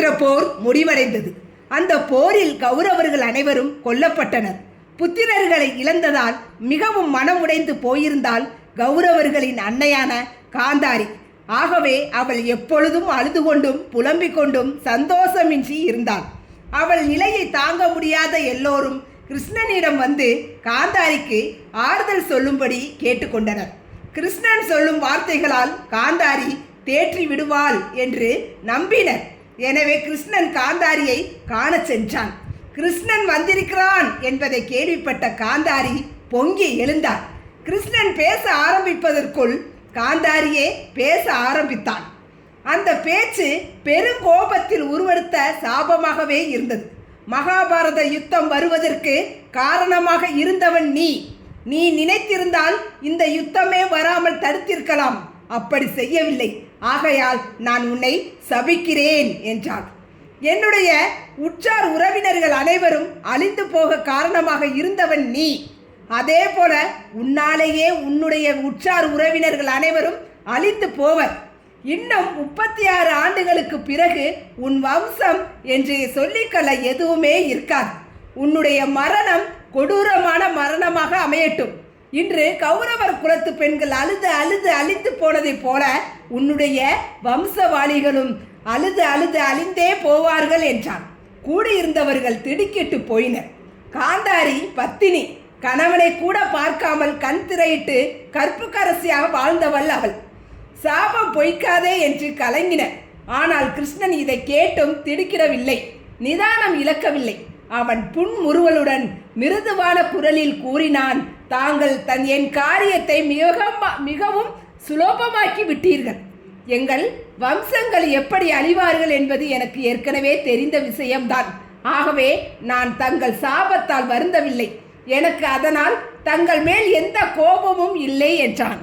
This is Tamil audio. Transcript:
குருச்சேத்திர போர் முடிவடைந்தது. அந்த போரில் கௌரவர்கள் அனைவரும் கொல்லப்பட்டனர். புத்திரர்களை இழந்ததால் மிகவும் மனமுடைந்து போயிருந்தால் கௌரவர்களின் அன்னையான காந்தாரி. ஆகவே அவள் எப்பொழுதும் அழுது கொண்டும் புலம்பிக் கொண்டும் சந்தோஷமின்றி இருந்தாள். அவள் நிலையை தாங்க முடியாத எல்லோரும் கிருஷ்ணனிடம் வந்து காந்தாரிக்கு ஆறுதல் சொல்லும்படி கேட்டுக்கொண்டனர். கிருஷ்ணன் சொல்லும் வார்த்தைகளால் காந்தாரி தேற்றி விடுவாள் என்று நம்பினர். எனவே கிருஷ்ணன் காந்தாரியை காண சென்றான். கிருஷ்ணன் வந்திருக்கிறான் என்பதை கேள்விப்பட்ட காந்தாரி பொங்கி எழுந்தார். கிருஷ்ணன் பேச ஆரம்பிப்பதற்குள் காந்தாரியே பேச ஆரம்பித்தான். அந்த பேச்சு பெருங்கோபத்தில் உருவெடுத்த சாபமாகவே இருந்தது. மகாபாரத யுத்தம் வருவதற்கு காரணமாக இருந்தவன் நீ நினைத்திருந்தால் இந்த யுத்தமே வராமல் தடுத்திருக்கலாம். அப்படி செய்யவில்லை. ஆகையால் நான் உன்னை சபிக்கிறேன் என்றான். என்னுடைய உற்றார் உறவினர்கள் அனைவரும் அழிந்து போக காரணமாக இருந்தவன் நீ. அதே போல உன்னாலேயே உன்னுடைய உற்றார் உறவினர்கள் அனைவரும் அழிந்து போவர். இன்னும் 36 ஆண்டுகளுக்கு பிறகு உன் வம்சம் என்று சொல்லிக்கொள்ள எதுவுமே இருக்காது. உன்னுடைய மரணம் கொடூரமான மரணமாக அமையட்டும். இன்று கௌரவர் குலத்து பெண்கள் அழுது அழுது அழிந்து போனதைப் போல உன்னுடைய வம்சவாளிகளும் அழுது அழுது அழிந்தே போவார்கள் என்றான். கூடியிருந்தவர்கள் திடுக்கிட்டு போயினர். காந்தாரி பத்தினி, கணவனை கூட பார்க்காமல் கண் திரையிட்டு கற்புக்கரசியாக வாழ்ந்தவள் அவள். சாபம் பொய்க்காதே என்று கலங்கினர். ஆனால் கிருஷ்ணன் இதை கேட்டும் திடுக்கிடவில்லை, நிதானம் இழக்கவில்லை. அவன் புன்முறுவலுடன் மிருதுவான குரலில் கூறினான், தாங்கள் என் காரியத்தை மிகவும் சுலபமாக்கி விட்டீர்கள். எங்கள் வம்சங்கள் எப்படி அழிவார்கள் என்பது எனக்கு ஏற்கனவே தெரிந்த விஷயம்தான். ஆகவே நான் தங்கள் சாபத்தால் வருந்தவில்லை. எனக்கு அதனால் தங்கள் மேல் எந்த கோபமும் இல்லை என்றான்.